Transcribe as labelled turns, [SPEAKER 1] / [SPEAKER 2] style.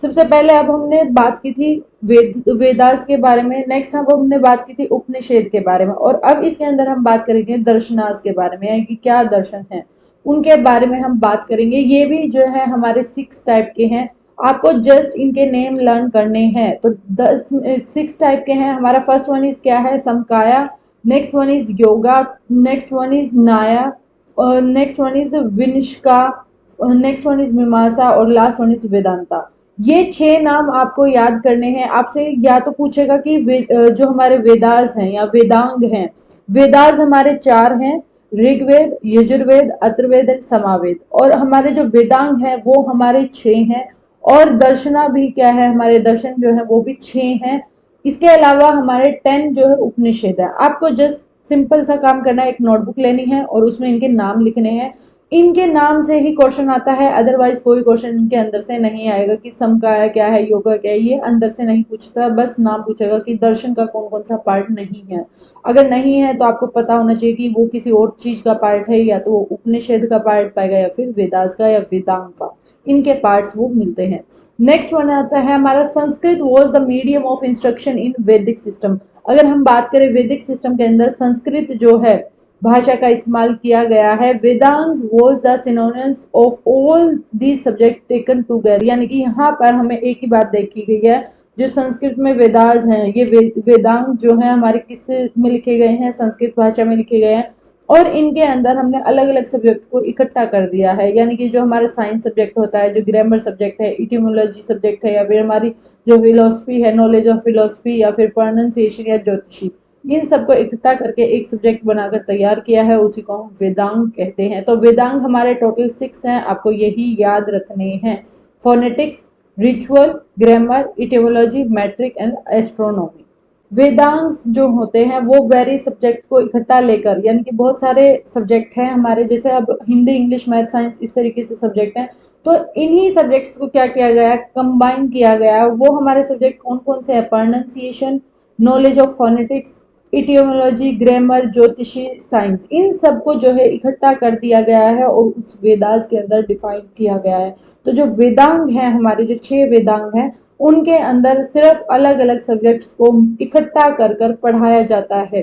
[SPEAKER 1] सबसे पहले अब हमने बात की थी वेदास के बारे में, नेक्स्ट अब हमने बात की थी उपनिषद के बारे में, और अब इसके अंदर हम बात करेंगे दर्शनास के बारे में, यानी कि क्या दर्शन है उनके बारे में हम बात करेंगे। ये भी जो है हमारे 6 टाइप के हैं, आपको जस्ट इनके नेम लर्न करने हैं। तो 6 टाइप के हैं। हमारा फर्स्ट वन इज क्या है, Samkhya, next one is Yoga, next one is Nyaya, next one is विनिष्का, नेक्स्ट वन इज मीमांसा, और लास्ट वन इज वेदांता। ये 6 नाम आपको याद करने हैं। आपसे या तो पूछेगा कि जो हमारे वेदास हैं या वेदांग हैं, वेदास हमारे 4 हैं, ऋग्वेद, यजुर्वेद, अथर्ववेद एंड समावेद। और हमारे जो वेदांग हैं वो हमारे 6 हैं। और दर्शना भी क्या है, हमारे दर्शन जो है वो भी 6 हैं। इसके अलावा हमारे 10 जो है उपनिषद है। आपको जस्ट सिंपल सा काम करना है, एक नोटबुक लेनी है और उसमें इनके नाम लिखने हैं। इनके नाम से ही क्वेश्चन आता है, अदरवाइज कोई क्वेश्चन इनके अंदर से नहीं आएगा कि समकाया क्या है, योगा क्या है, ये अंदर से नहीं पूछता, बस नाम पूछेगा कि दर्शन का कौन कौन सा पार्ट नहीं है। अगर नहीं है तो आपको पता होना चाहिए कि वो किसी और चीज का पार्ट है, या तो वो उपनिषद का पार्ट पाएगा या फिर वेदास का या वेदांग का, इनके पार्ट्स वो मिलते हैं। नेक्स्ट वन आता है हमारा Sanskrit was the medium of instruction इन वैदिक सिस्टम। अगर हम बात करें वैदिक सिस्टम के अंदर संस्कृत जो है भाषा का इस्तेमाल किया गया है। Vedanta was the synonyms of all these subject taken together, यानी कि यहाँ पर हमें एक ही बात देखी गई है, जो संस्कृत में वेदास हैं, ये वेदांग जो है हमारे किस में लिखे गए हैं, संस्कृत भाषा में लिखे गए हैं। और इनके अंदर हमने अलग अलग सब्जेक्ट को इकट्ठा कर दिया है, यानी कि जो हमारा साइंस सब्जेक्ट होता है, जो ग्रामर सब्जेक्ट है, इटिमोलॉजी सब्जेक्ट है, या फिर हमारी जो फिलोसफी है, नॉलेज ऑफ फिलोसफी, या फिर प्रोनाउंसिएशन या ज्योतिषी, इन सबको इकट्ठा करके एक सब्जेक्ट बनाकर तैयार किया है, उसी को हम वेदांग कहते हैं। तो वेदांग हमारे टोटल 6 हैं, आपको यही याद रखने हैं। Phonetics, ritual, grammar, etymology, metric and astronomy. Vedanga जो होते हैं वो वेरी सब्जेक्ट को इकट्ठा लेकर, यानी कि बहुत सारे सब्जेक्ट हैं हमारे, जैसे अब हिंदी, इंग्लिश, मैथ, साइंस, इस तरीके से सब्जेक्ट हैं। तो इन्हीं सब्जेक्ट्स को क्या किया गया है, कंबाइन किया गया है। वो हमारे सब्जेक्ट कौन कौन से हैं, pronunciation, knowledge of phonetics, etiology, grammar, ज्योतिषी, साइंस, इन सबको जो है इकट्ठा कर दिया गया है और उस वेदास के अंदर डिफाइन किया गया है। तो जो वेदांग हैं, हमारे जो 6 वेदांग हैं, उनके अंदर सिर्फ अलग अलग सब्जेक्ट्स को इकट्ठा कर कर पढ़ाया जाता है।